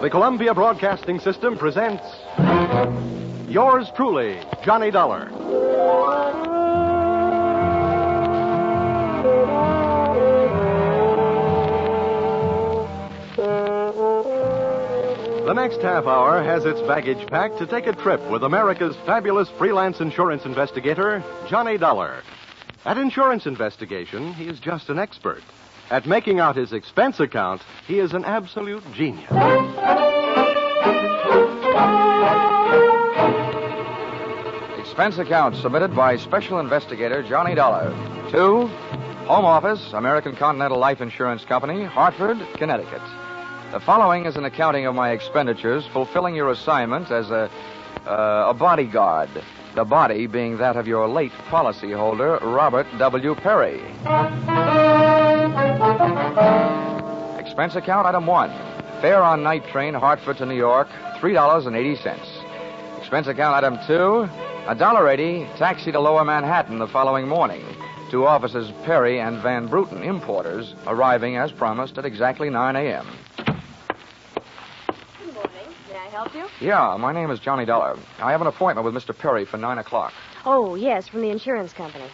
The Columbia Broadcasting System presents Yours truly, Johnny Dollar. The next half hour has its baggage packed to take a trip with America's fabulous freelance insurance investigator, Johnny Dollar. At insurance investigation, he is just an expert. At making out his expense account, he is an absolute genius. Expense account submitted by Special Investigator Johnny Dollar to Home Office, American Continental Life Insurance Company, Hartford, Connecticut. The following is an accounting of my expenditures fulfilling your assignment as a bodyguard. The body being that of your late policyholder, Robert W. Perry. Expense account item 1. Fare on night train Hartford to New York, $3.80. Expense account item 2. $1.80 taxi to Lower Manhattan the following morning. To officers Perry and Van Bruten, importers, arriving as promised at exactly 9 a.m. Good morning. May I help you? Yeah, my name is Johnny Dollar. I have an appointment with Mr. Perry for 9 o'clock. Oh, yes, from the insurance company.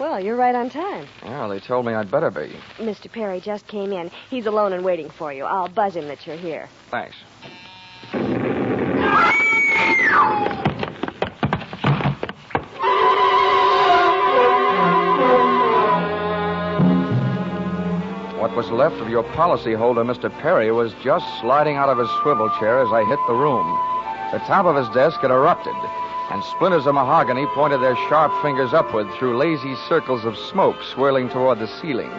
Well, you're right on time. Yeah, they told me I'd better be. Mr. Perry just came in. He's alone and waiting for you. I'll buzz him that you're here. Thanks. What was left of your policyholder, Mr. Perry, was just sliding out of his swivel chair as I hit the room. The top of his desk had erupted, and splinters of mahogany pointed their sharp fingers upward through lazy circles of smoke swirling toward the ceiling.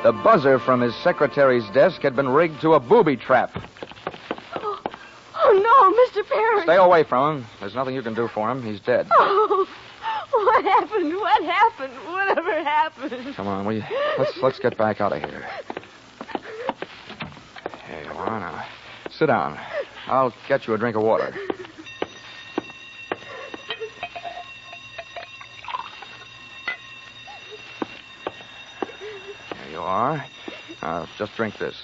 The buzzer from his secretary's desk had been rigged to a booby trap. Oh, no, Mr. Perry. Stay away from him. There's nothing you can do for him. He's dead. Oh, what happened? What happened? Whatever happened? Come on, let's get back out of here. Here you are now. Sit down. I'll get you a drink of water. There you are. Now, just drink this.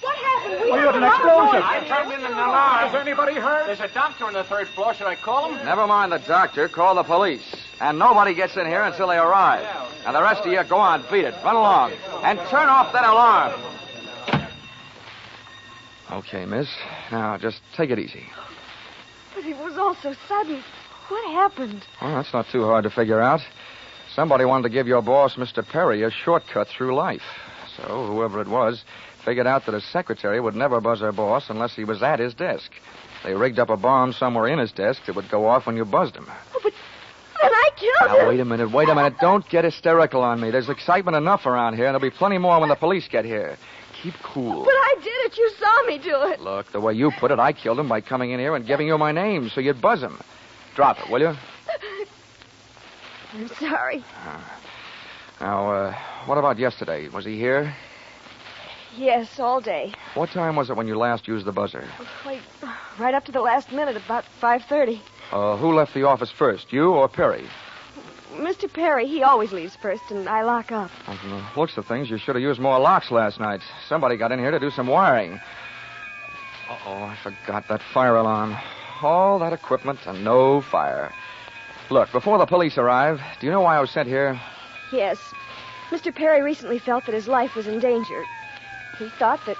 What happened? We had an explosion. I turned in an alarm. Is anybody hurt? There's a doctor on the third floor. Should I call him? Never mind the doctor. Call the police. And nobody gets in here until they arrive. Now, the rest of you, go on, beat it. Run along. And turn off that alarm. Okay, miss. Now, just take it easy. But it was all so sudden. What happened? Well, that's not too hard to figure out. Somebody wanted to give your boss, Mr. Perry, a shortcut through life. So, whoever it was, figured out that his secretary would never buzz her boss unless he was at his desk. They rigged up a bomb somewhere in his desk that would go off when you buzzed him. Oh, but then I killed him. Now, wait a minute. Don't get hysterical on me. There's excitement enough around here, and there'll be plenty more when the police get here. Keep cool. But I did it. You saw me do it. Look, the way you put it, I killed him by coming in here and giving you my name so you'd buzz him. Drop it, will you? I'm sorry. Now, what about yesterday? Was he here? Yes, all day. What time was it when you last used the buzzer? Wait, right up to the last minute, about 5:30. Who left the office first, you or Perry? Mr. Perry, he always leaves first, and I lock up. Well, from the looks of things, you should have used more locks last night. Somebody got in here to do some wiring. Uh-oh, I forgot that fire alarm. All that equipment and no fire. Look, before the police arrive, do you know why I was sent here? Yes. Mr. Perry recently felt that his life was in danger. He thought that,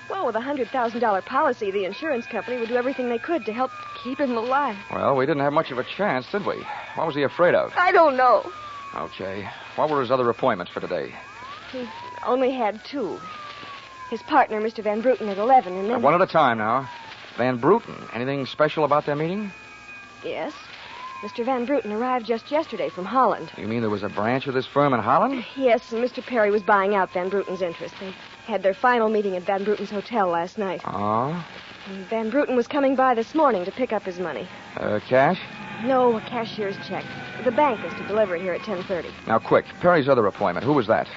well, with a $100,000 policy, the insurance company would do everything they could to help keep him alive. Well, we didn't have much of a chance, did we? What was he afraid of? I don't know. Okay. What were his other appointments for today? He only had 2. His partner, Mr. Van Bruten, at 11, and then... One at a time now. Van Bruten. Anything special about their meeting? Yes. Mr. Van Bruten arrived just yesterday from Holland. You mean there was a branch of this firm in Holland? Yes, and Mr. Perry was buying out Van Bruten's interest. They had their final meeting at Van Bruten's hotel last night. Oh? And Van Bruten was coming by this morning to pick up his money. Cash? No, a cashier's check. The bank is to deliver it here at 10:30. Now, quick. Perry's other appointment. Who was that?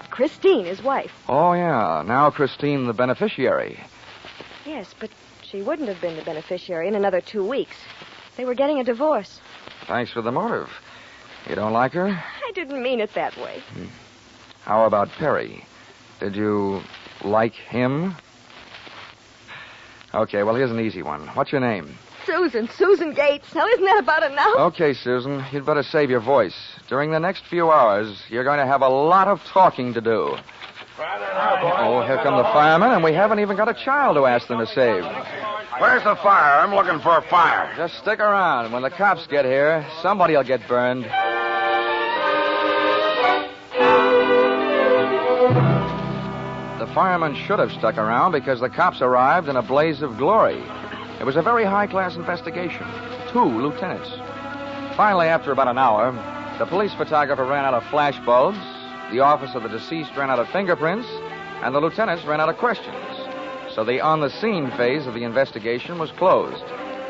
Christine, his wife. Oh, yeah. Now Christine, the beneficiary. Yes, but she wouldn't have been the beneficiary in another 2 weeks. They were getting a divorce. Thanks for the motive. You don't like her? I didn't mean it that way. How about Perry? Like him? Okay, well, here's an easy one. What's your name? Susan Gates. Now, isn't that about enough? Okay, Susan, you'd better save your voice. During the next few hours, you're going to have a lot of talking to do. Oh, here come the firemen, and we haven't even got a child to ask them to save. Where's the fire? I'm looking for a fire. Just stick around. When the cops get here, somebody will get burned. The firemen should have stuck around because the cops arrived in a blaze of glory. It was a very high-class investigation. 2 lieutenants. Finally, after about an hour, the police photographer ran out of flash bulbs, the office of the deceased ran out of fingerprints, and the lieutenants ran out of questions. So the on-the-scene phase of the investigation was closed.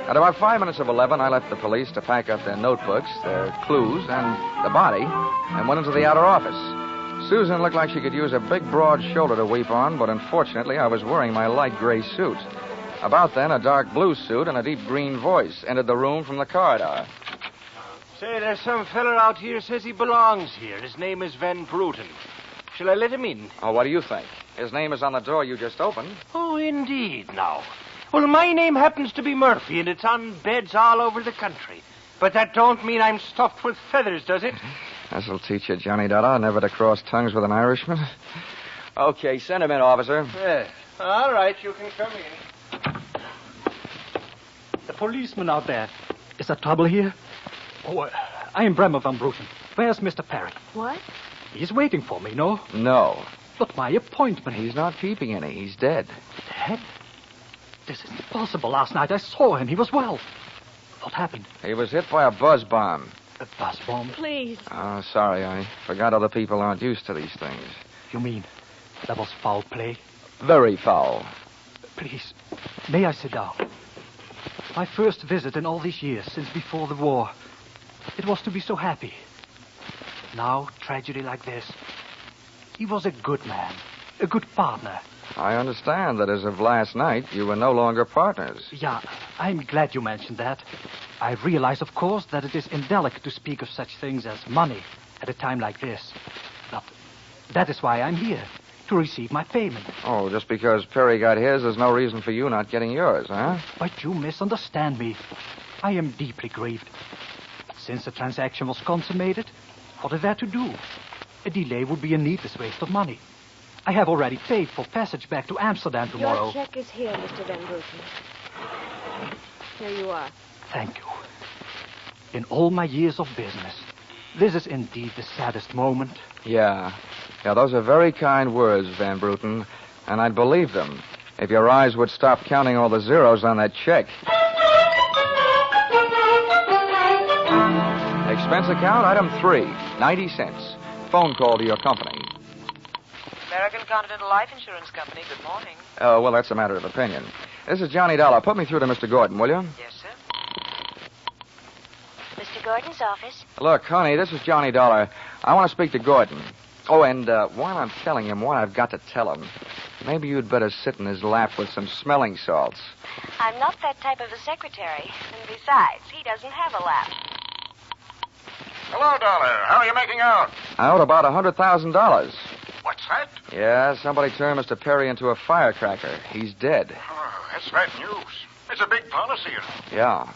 At about 5 minutes of 11, I left the police to pack up their notebooks, their clues, and the body, and went into the outer office. Susan looked like she could use a big, broad shoulder to weep on, but unfortunately, I was wearing my light gray suit. About then, a dark blue suit and a deep green voice entered the room from the corridor. Say, there's some feller out here says he belongs here. His name is Van Bruten. Shall I let him in? Oh, what do you think? His name is on the door you just opened. Oh, indeed, now. Well, my name happens to be Murphy, and it's on beds all over the country. But that don't mean I'm stuffed with feathers, does it? This'll teach you, Johnny Dollar, never to cross tongues with an Irishman. Okay, send him in, officer. Yes. All right, you can come in. The policeman out there. Is there trouble here? Oh, I am Bremer Van Bruten. Where's Mr. Perry? What? He's waiting for me, no? No. But my appointment. He's not keeping any. He's dead. Dead? This isn't possible. Last night I saw him. He was well. What happened? He was hit by a buzz bomb. A buzz bomb? Please. Oh, sorry. I forgot other people aren't used to these things. You mean that was foul play? Very foul. Please, may I sit down? My first visit in all these years since before the war. It was to be so happy. Now, tragedy like this. He was a good man, a good partner. I understand that as of last night, you were no longer partners. Yeah, I'm glad you mentioned that. I realize, of course, that it is indelicate to speak of such things as money at a time like this. But that is why I'm here, to receive my payment. Oh, just because Perry got his, there's no reason for you not getting yours, huh? But you misunderstand me. I am deeply grieved. Since the transaction was consummated, what is there to do? A delay would be a needless waste of money. I have already paid for passage back to Amsterdam tomorrow. Your check is here, Mr. Van Bruten. Here you are. Thank you. In all my years of business, this is indeed the saddest moment. Yeah, those are very kind words, Van Bruten, and I'd believe them if your eyes would stop counting all the zeros on that check. Expense account, item 3, 90 cents. Phone call to your company. American Continental Life Insurance Company, good morning. Oh, well, that's a matter of opinion. This is Johnny Dollar. Put me through to Mr. Gordon, will you? Yes, sir. Mr. Gordon's office. Look, honey, this is Johnny Dollar. I want to speak to Gordon. Oh, and while I'm telling him what I've got to tell him, maybe you'd better sit in his lap with some smelling salts. I'm not that type of a secretary. And besides, he doesn't have a lap. Hello, Dollar. How are you making out? I owed about $100,000. What's that? Yeah, somebody turned Mr. Perry into a firecracker. He's dead. Oh, that's bad news. It's a big policy, you know. Yeah.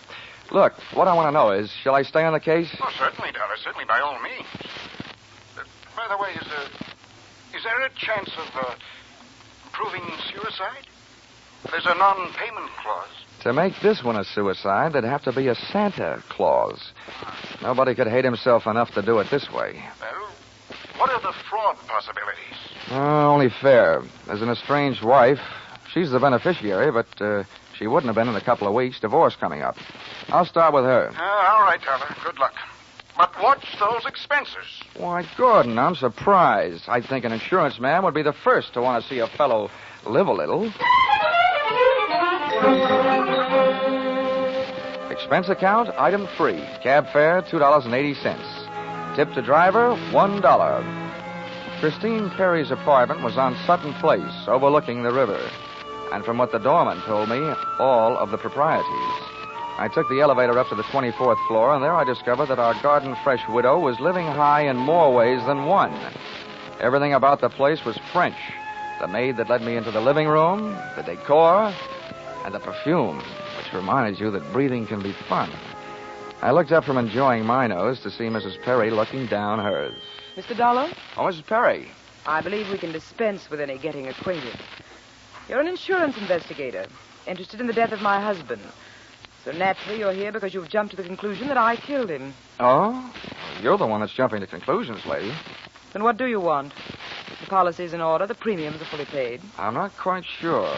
Look, what I want to know is, shall I stay on the case? Oh, certainly, Dollar. Certainly, by all means. By the way, is there a chance of proving suicide? There's a non-payment clause. To make this one a suicide, there'd have to be a Santa clause. Nobody could hate himself enough to do it this way. Well, what are the fraud possibilities? Only fair. There's an estranged wife. She's the beneficiary, but she wouldn't have been in a couple of weeks. Divorce coming up. I'll start with her. All right, Dollar. Good luck. But watch those expenses. Why, Gordon, I'm surprised. I think an insurance man would be the first to want to see a fellow live a little. Expense account, item 3. Cab fare, $2.80. Tip to driver, $1. Christine Perry's apartment was on Sutton Place, overlooking the river. And from what the doorman told me, all of the proprieties. I took the elevator up to the 24th floor, and there I discovered that our garden-fresh widow was living high in more ways than one. Everything about the place was French. The maid that led me into the living room, the decor, and the perfume, which reminded you that breathing can be fun. I looked up from enjoying my nose to see Mrs. Perry looking down hers. Mr. Dollar, Oh, Mrs. Perry. I believe we can dispense with any getting acquainted. You're an insurance investigator, interested in the death of my husband. So naturally, you're here because you've jumped to the conclusion that I killed him. Oh? You're the one that's jumping to conclusions, lady. Then what do you want? The policy's in order, the premiums are fully paid. I'm not quite sure.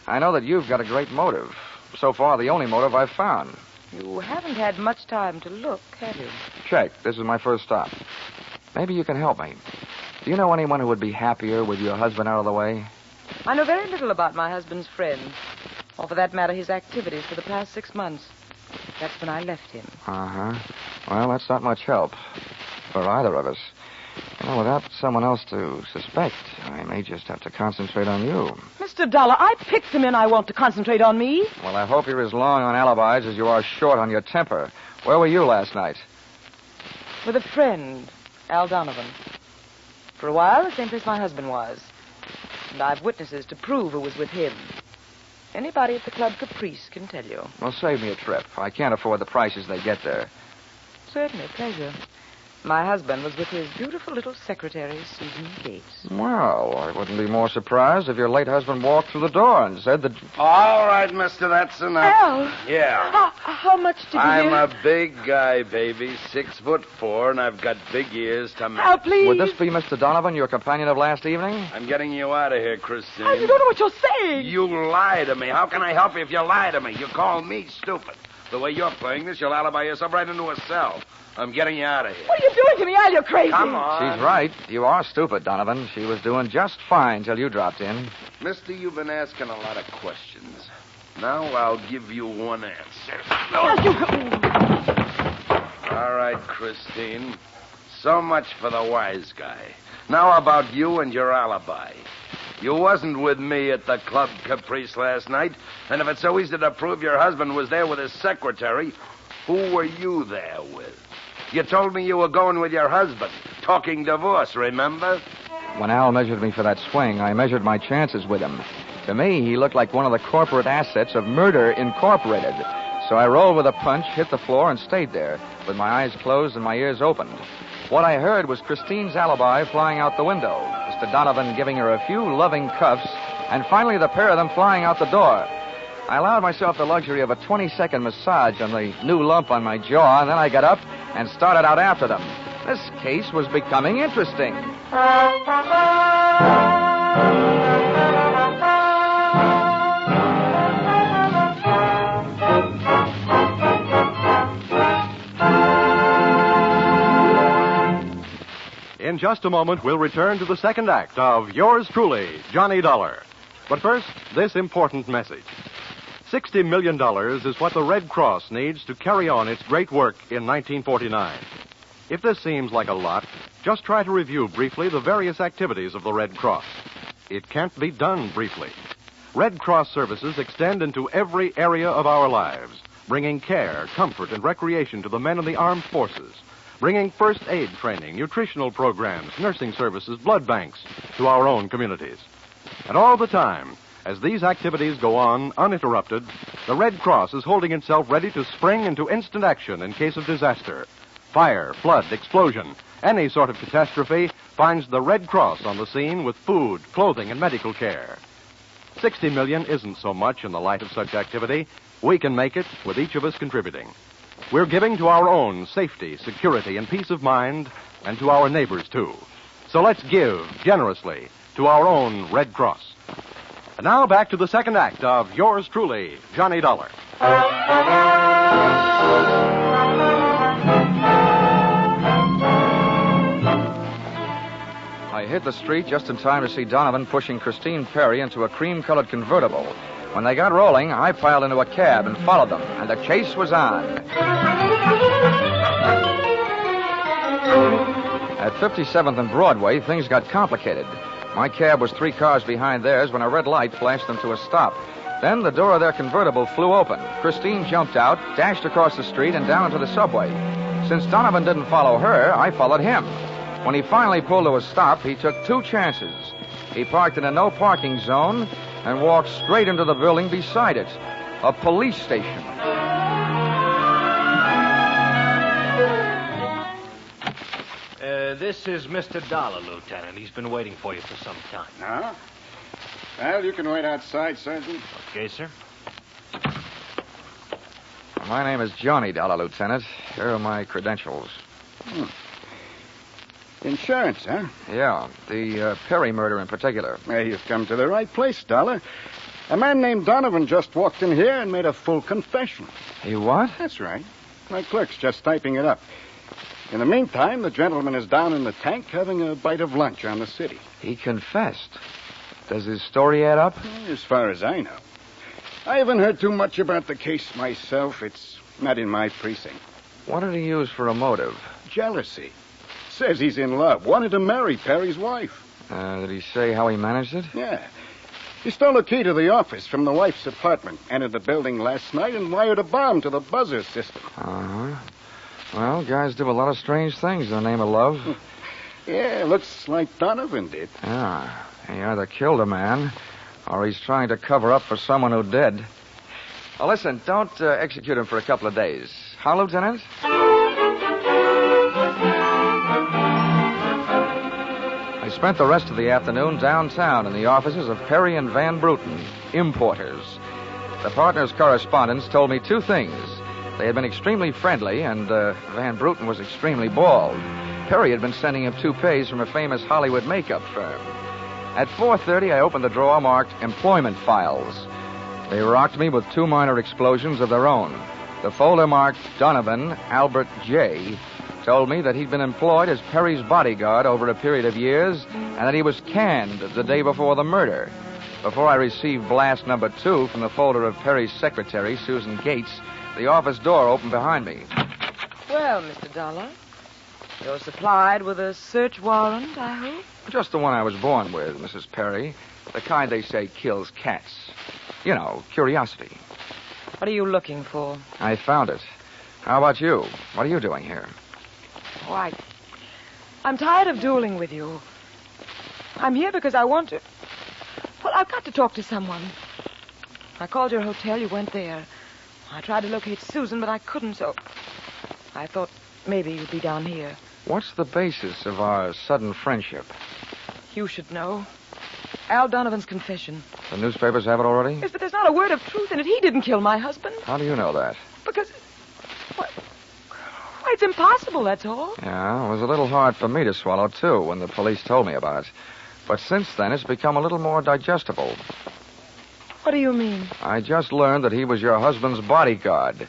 I know that you've got a great motive. So far, the only motive I've found. You haven't had much time to look, have you? Check. This is my first stop. Maybe you can help me. Do you know anyone who would be happier with your husband out of the way? I know very little about my husband's friends, or for that matter, his activities for the past 6 months. That's when I left him. Uh-huh. Well, that's not much help for either of us. Without someone else to suspect, I may just have to concentrate on you. Mr. Dollar, I picked him and I want to concentrate on me. Well, I hope you're as long on alibis as you are short on your temper. Where were you last night? With a friend, Al Donovan. For a while, the same place my husband was. And I've witnesses to prove who was with him. Anybody at the Club Caprice can tell you. Well, save me a trip. I can't afford the prices they get there. Certainly, pleasure. My husband was with his beautiful little secretary, Susan Gates. Well, I wouldn't be more surprised if your late husband walked through the door and said that... All right, mister, that's enough. Al! Yeah. How much did you I'm hear? a big guy, baby, 6'4", and I've got big ears to match. Al, please. Would this be Mr. Donovan, your companion of last evening? I'm getting you out of here, Christine. Al, you don't know what you're saying. You lie to me. How can I help you if you lie to me? You call me stupid. The way you're playing this, you'll alibi yourself right into a cell. I'm getting you out of here. What are you doing to me, Al? You're crazy. Come on. She's right. You are stupid, Donovan. She was doing just fine till you dropped in. Mister, you've been asking a lot of questions. Now I'll give you one answer. Al, you... All right, Christine. So much for the wise guy. Now about you and your alibi. You wasn't with me at the Club Caprice last night, and if it's so easy to prove your husband was there with his secretary, who were you there with? You told me you were going with your husband, talking divorce, remember? When Al measured me for that swing, I measured my chances with him. To me, he looked like one of the corporate assets of Murder Incorporated. So I rolled with a punch, hit the floor, and stayed there, with my eyes closed and my ears opened. What I heard was Christine's alibi flying out the window, Mr. Donovan giving her a few loving cuffs, and finally the pair of them flying out the door. I allowed myself the luxury of a 20-second massage on the new lump on my jaw, and then I got up and started out after them. This case was becoming interesting. In just a moment, we'll return to the second act of Yours Truly, Johnny Dollar. But first, this important message. $60 million is what the Red Cross needs to carry on its great work in 1949. If this seems like a lot, just try to review briefly the various activities of the Red Cross. It can't be done briefly. Red Cross services extend into every area of our lives, bringing care, comfort, and recreation to the men in the armed forces, bringing first aid training, nutritional programs, nursing services, blood banks to our own communities. And all the time, as these activities go on uninterrupted, the Red Cross is holding itself ready to spring into instant action in case of disaster. Fire, flood, explosion, any sort of catastrophe finds the Red Cross on the scene with food, clothing, and medical care. $60 million isn't so much in the light of such activity. We can make it with each of us contributing. We're giving to our own safety, security, and peace of mind, and to our neighbors, too. So let's give generously to our own Red Cross. And now back to the second act of Yours Truly, Johnny Dollar. I hit the street just in time to see Donovan pushing Christine Perry into a cream-colored convertible. When they got rolling, I piled into a cab and followed them, and the chase was on. At 57th and Broadway, things got complicated. My cab was 3 cars behind theirs when a red light flashed them to a stop. Then the door of their convertible flew open. Christine jumped out, dashed across the street, and down to the subway. Since Donovan didn't follow her, I followed him. When he finally pulled to a stop, he took 2 chances. He parked in a no parking zone and walked straight into the building beside it, a police station. This is Mr. Dollar, Lieutenant. He's been waiting for you for some time. Huh? Well, you can wait outside, Sergeant. Okay, sir. My name is Johnny Dollar, Lieutenant. Here are my credentials. Insurance, huh? Yeah, the Perry murder in particular. Well, you've come to the right place, Dollar. A man named Donovan just walked in here and made a full confession. You what? That's right. My clerk's just typing it up. In the meantime, the gentleman is down in the tank having a bite of lunch on the city. He confessed. Does his story add up? As far as I know. I haven't heard too much about the case myself. It's not in my precinct. What did he use for a motive? Jealousy. Says he's in love. Wanted to marry Perry's wife. Did he say how he managed it? Yeah. He stole the key to the office from the wife's apartment, entered the building last night, and wired a bomb to the buzzer system. Uh-huh. Well, guys do a lot of strange things in the name of love. Yeah, looks like Donovan did. Yeah. He either killed a man, or he's trying to cover up for someone who did. Well, listen, don't execute him for a couple of days. Huh, Lieutenant? I spent the rest of the afternoon downtown in the offices of Perry and Van Bruten, importers. The partners' correspondents told me two things. They had been extremely friendly, and Van Bruten was extremely bald. Perry had been sending him toupees from a famous Hollywood makeup firm. At 4:30, I opened the drawer marked Employment Files. They rocked me with two minor explosions of their own. The folder marked Donovan Albert J. told me that he'd been employed as Perry's bodyguard over a period of years and that he was canned the day before the murder. Before I received blast number 2 from the folder of Perry's secretary, Susan Gates, the office door opened behind me. Well, Mr. Dollar, you're supplied with a search warrant, I hope? Just the one I was born with, Mrs. Perry. The kind they say kills cats. You know, curiosity. What are you looking for? I found it. How about you? What are you doing here? Oh, I'm tired of dueling with you. I'm here because I want to... Well, I've got to talk to someone. I called your hotel. You went there. I tried to locate Susan, but I couldn't, so I thought maybe you'd be down here. What's the basis of our sudden friendship? You should know. Al Donovan's confession. The newspapers have it already? Yes, but there's not a word of truth in it. He didn't kill my husband. How do you know that? Because... Why, it's impossible, that's all. Yeah, it was a little hard for me to swallow, too, when the police told me about it. But since then, it's become a little more digestible. What do you mean? I just learned that he was your husband's bodyguard.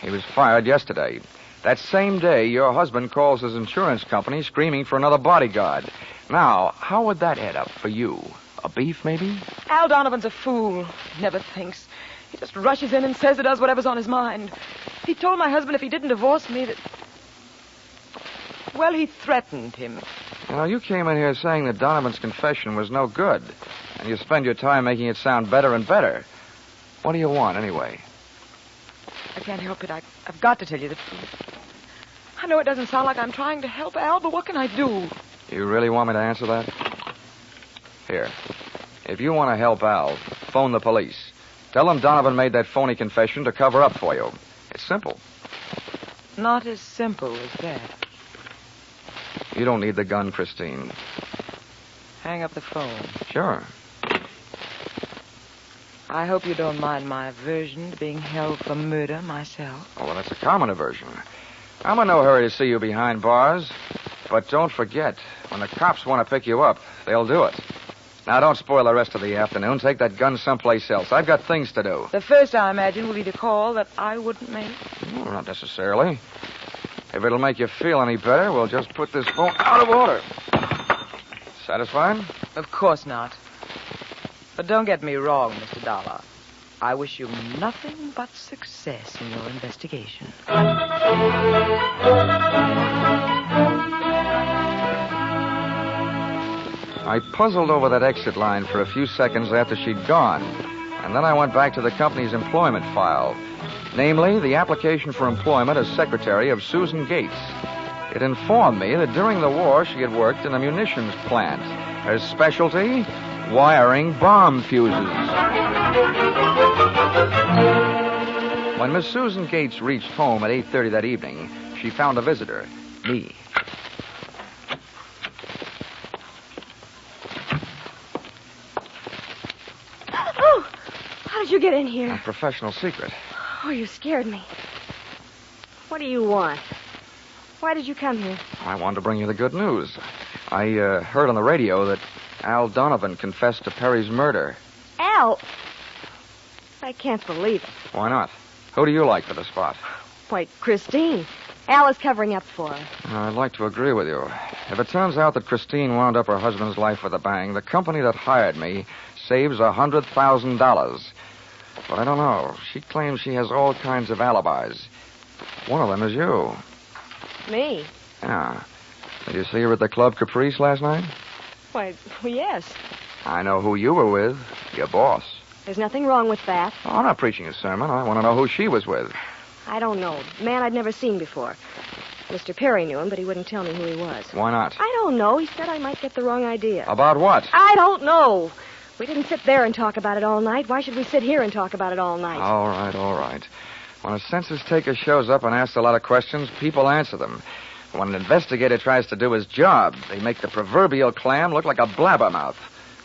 He was fired yesterday. That same day, your husband calls his insurance company screaming for another bodyguard. Now, how would that add up for you? A beef, maybe? Al Donovan's a fool. He never thinks. He just rushes in and says or does whatever's on his mind. He told my husband if he didn't divorce me that... Well, he threatened him. You know, you came in here saying that Donovan's confession was no good, and you spend your time making it sound better and better. What do you want, anyway? I can't help it. I've got to tell you the truth. I know it doesn't sound like I'm trying to help Al, but what can I do? You really want me to answer that? Here. If you want to help Al, phone the police. Tell them Donovan made that phony confession to cover up for you. It's simple. Not as simple as that. You don't need the gun, Christine. Hang up the phone. Sure. I hope you don't mind my aversion to being held for murder myself. Oh, well, that's a common aversion. I'm in no hurry to see you behind bars. But don't forget, when the cops want to pick you up, they'll do it. Now, don't spoil the rest of the afternoon. Take that gun someplace else. I've got things to do. The first, I imagine, will be the call that I wouldn't make. Well, not necessarily. If it'll make you feel any better, we'll just put this phone out of order. Satisfied? Of course not. But don't get me wrong, Mr. Dollar. I wish you nothing but success in your investigation. I puzzled over that exit line for a few seconds after she'd gone, and then I went back to the company's employment file, namely the application for employment as secretary of Susan Gates. It informed me that during the war she had worked in a munitions plant. Her specialty, wiring bomb fuses. When Miss Susan Gates reached home at 8:30 that evening, she found a visitor, me. Oh, how did you get in A here? professional secret. Oh, you scared me. What do you want? Why did you come here? I wanted to bring you the good news. I heard on the radio that Al Donovan confessed to Perry's murder. Al. I can't believe it. Why not? Who do you like for the spot? Why, Christine. Al is covering up for her. I'd like to agree with you. If it turns out that Christine wound up her husband's life with a bang, the company that hired me saves $100,000. But I don't know. She claims she has all kinds of alibis. One of them is you. Me? Yeah. Did you see her at the Club Caprice last night? Why, yes. I know who you were with. Your boss. There's nothing wrong with that. Oh, I'm not preaching a sermon. I want to know who she was with. I don't know. Man I'd never seen before. Mr. Perry knew him, but he wouldn't tell me who he was. Why not? I don't know. He said I might get the wrong idea. About what? I don't know. We didn't sit there and talk about it all night. Why should we sit here and talk about it all night? All right, all right. When a census taker shows up and asks a lot of questions, people answer them. When an investigator tries to do his job, they make the proverbial clam look like a blabbermouth.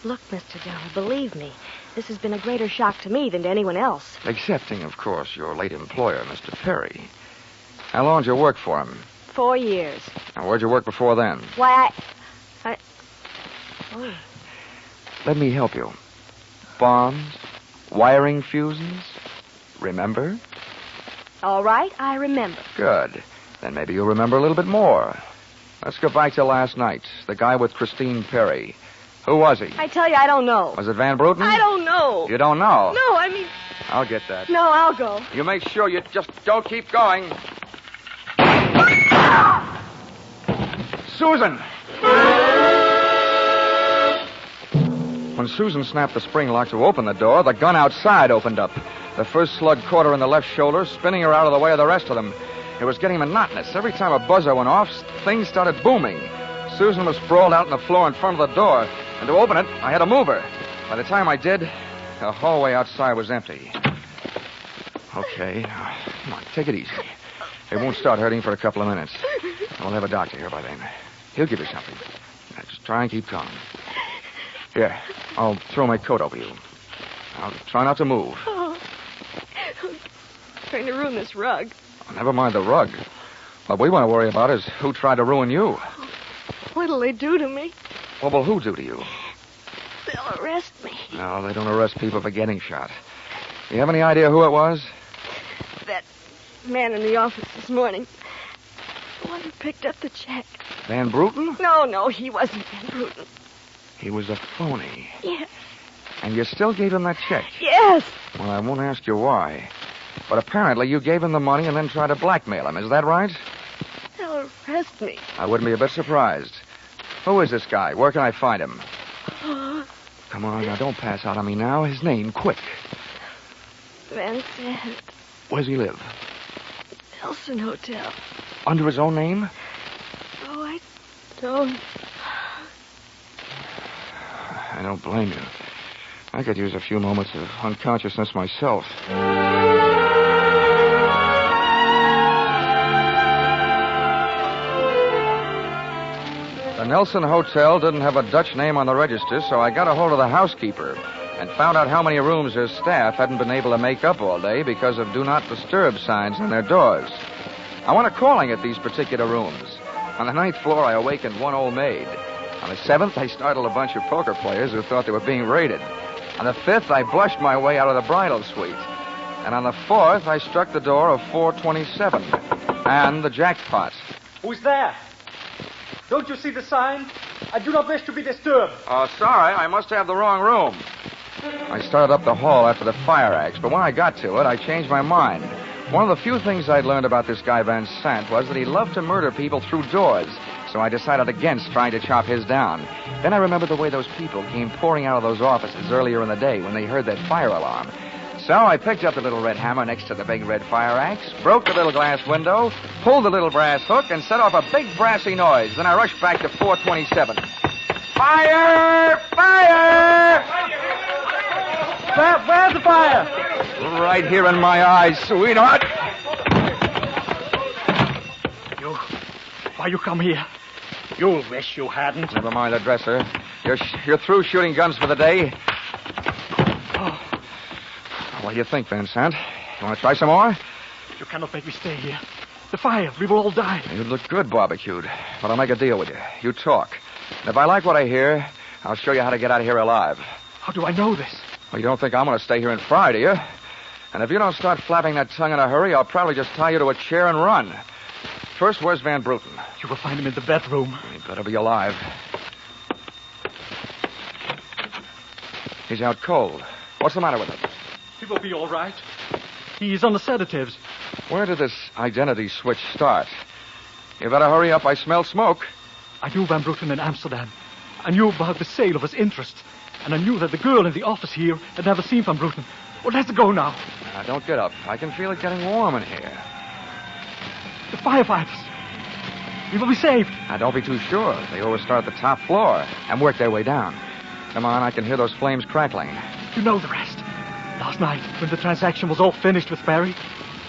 Look, Mr. Diller, believe me, this has been a greater shock to me than to anyone else. Excepting, of course, your late employer, Mr. Perry. How long did you work for him? 4 years. Now, where'd you work before then? Why, Oh. Let me help you. Bombs, wiring fuses. Remember? All right, I remember. Good. Then maybe you'll remember a little bit more. Let's go back to last night. The guy with Christine Perry. Who was he? I tell you, I don't know. Was it Van Bruten? I don't know. You don't know? No, I mean... I'll get that. No, I'll go. You make sure you just don't keep going. Susan! When Susan snapped the spring lock to open the door, the gun outside opened up. The first slug caught her in the left shoulder, spinning her out of the way of the rest of them. It was getting monotonous. Every time a buzzer went off, things started booming. Susan was sprawled out on the floor in front of the door, and to open it, I had to move her. By the time I did, the hallway outside was empty. Okay, now, come on, take it easy. It won't start hurting for a couple of minutes. We'll have a doctor here by then. He'll give you something. Now, just try and keep calm. Here, I'll throw my coat over you. Now, try not to move. Oh. I'm trying to ruin this rug. Never mind the rug. What we want to worry about is who tried to ruin you. What'll they do to me? What will who do to you? They'll arrest me. No, they don't arrest people for getting shot. You have any idea who it was? That man in the office this morning. The one who picked up the check. Van Bruten? No, he wasn't Van Bruten. He was a phony. Yes. And you still gave him that check? Yes. Well, I won't ask you why. But apparently you gave him the money and then tried to blackmail him. Is that right? They'll arrest me. I wouldn't be a bit surprised. Who is this guy? Where can I find him? Come on, now, don't pass out on me now. His name, quick. Van Sant. Where's he live? Nelson Hotel. Under his own name? Oh, I don't. I don't blame you. I could use a few moments of unconsciousness myself. The Nelson Hotel didn't have a Dutch name on the register, so I got a hold of the housekeeper and found out how many rooms her staff hadn't been able to make up all day because of Do Not Disturb signs on their doors. I went a-calling at these particular rooms. On the 9th floor, I awakened one old maid. On the 7th, I startled a bunch of poker players who thought they were being raided. On the 5th, I blushed my way out of the bridal suite. And on the 4th, I struck the door of 427 and the jackpot. Who's there? Don't you see the sign? I do not wish to be disturbed. Oh, sorry, I must have the wrong room. I started up the hall after the fire axe, but when I got to it, I changed my mind. One of the few things I'd learned about this guy Van Sant was that he loved to murder people through doors, so I decided against trying to chop his down. Then I remembered the way those people came pouring out of those offices earlier in the day when they heard that fire alarm. So I picked up the little red hammer next to the big red fire axe, broke the little glass window, pulled the little brass hook, and set off a big brassy noise. Then I rushed back to 427. Fire! Fire! Where's the fire? Right here in my eyes, sweetheart. Why you come here? You'll wish you hadn't. Never mind the dresser. You're through shooting guns for the day. Oh, What do you think, Vincent? You want to try some more? you cannot make me stay here. The fire, we will all die. You look good barbecued. But I'll make a deal with you. You talk. And if I like what I hear, I'll show you how to get out of here alive. How do I know this? Well, you don't think I'm going to stay here and fry, do you? And if you don't start flapping that tongue in a hurry, I'll probably just tie you to a chair and run. First, where's Van Bruten? You will find him in the bedroom. He better be alive. He's out cold. What's the matter with him? He will be all right. He is on the sedatives. Where did this identity switch start? You better hurry up. I smell smoke. I knew Van Bruten in Amsterdam. I knew about the sale of his interest. And I knew that the girl in the office here had never seen Van Bruten. Well, let's go now. Now, don't get up. I can feel it getting warm in here. The firefighters. We will be saved. Now, don't be too sure. They always start at the top floor and work their way down. Come on, I can hear those flames crackling. You know the rest. Last night, when the transaction was all finished with Perry,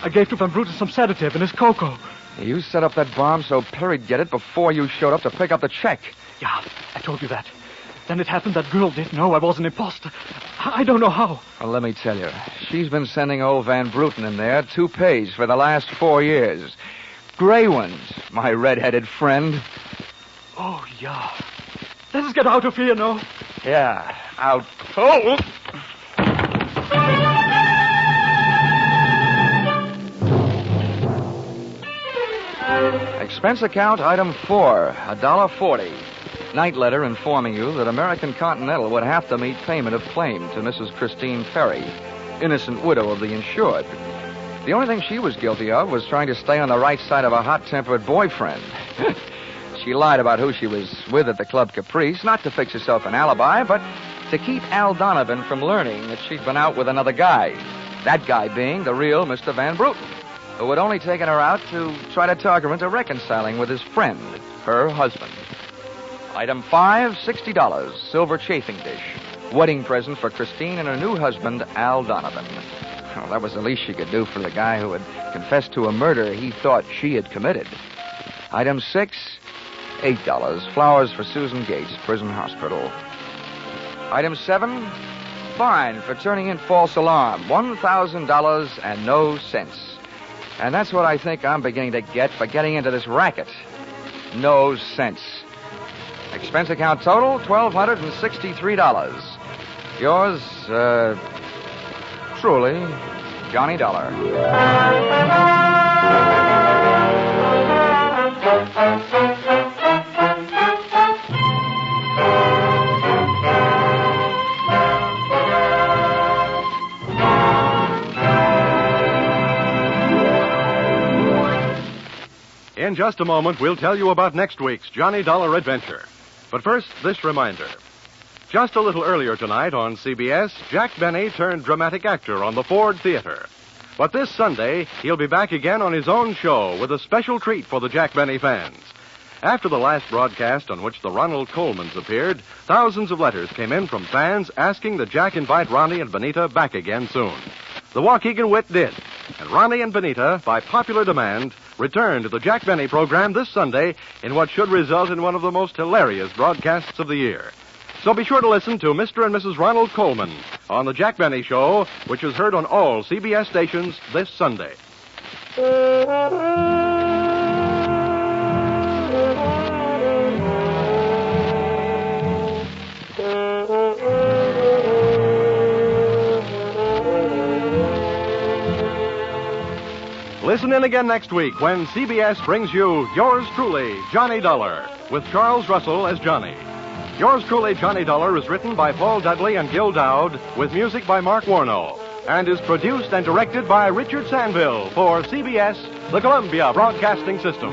I gave to Van Bruten some sedative and his cocoa. You set up that bomb so Perry'd get it before you showed up to pick up the check. Yeah, I told you that. Then it happened that girl didn't know I was an imposter. I don't know how. Well, let me tell you. She's been sending old Van Bruten in there toupees for the last 4 years. Gray ones, my red-headed friend. Oh, yeah. Let us get out of here, no? Yeah, out cold. Expense account item 4, $1.40. Night letter informing you that American Continental would have to meet payment of claim to Mrs. Christine Perry, innocent widow of the insured. The only thing she was guilty of was trying to stay on the right side of a hot-tempered boyfriend. She lied about who she was with at the Club Caprice, not to fix herself an alibi, but to keep Al Donovan from learning that she'd been out with another guy. That guy being the real Mr. Van Bruten, who had only taken her out to try to talk her into reconciling with his friend, her husband. Item 5, $60, silver chafing dish. Wedding present for Christine and her new husband, Al Donovan. Well, that was the least she could do for the guy who had confessed to a murder he thought she had committed. Item 6, $8, flowers for Susan Gates, prison hospital. Item 7, fine for turning in false alarm, $1,000 and no cents. And that's what I think I'm beginning to get for getting into this racket. No sense. Expense account total, $1,263. Yours, truly, Johnny Dollar. In just a moment, we'll tell you about next week's Johnny Dollar adventure. But first, this reminder. Just a little earlier tonight on CBS, Jack Benny turned dramatic actor on the Ford Theater. But this Sunday, he'll be back again on his own show with a special treat for the Jack Benny fans. After the last broadcast on which the Ronald Colemans appeared, thousands of letters came in from fans asking that Jack invite Ronnie and Benita back again soon. The Waukegan Wit did, and Ronnie and Benita, by popular demand, returned to the Jack Benny program this Sunday in what should result in one of the most hilarious broadcasts of the year. So be sure to listen to Mr. and Mrs. Ronald Coleman on the Jack Benny Show, which is heard on all CBS stations this Sunday. Listen in again next week when CBS brings you Yours Truly, Johnny Dollar, with Charles Russell as Johnny. Yours Truly, Johnny Dollar is written by Paul Dudley and Gil Dowd, with music by Mark Warno, and is produced and directed by Richard Sanville for CBS, the Columbia Broadcasting System.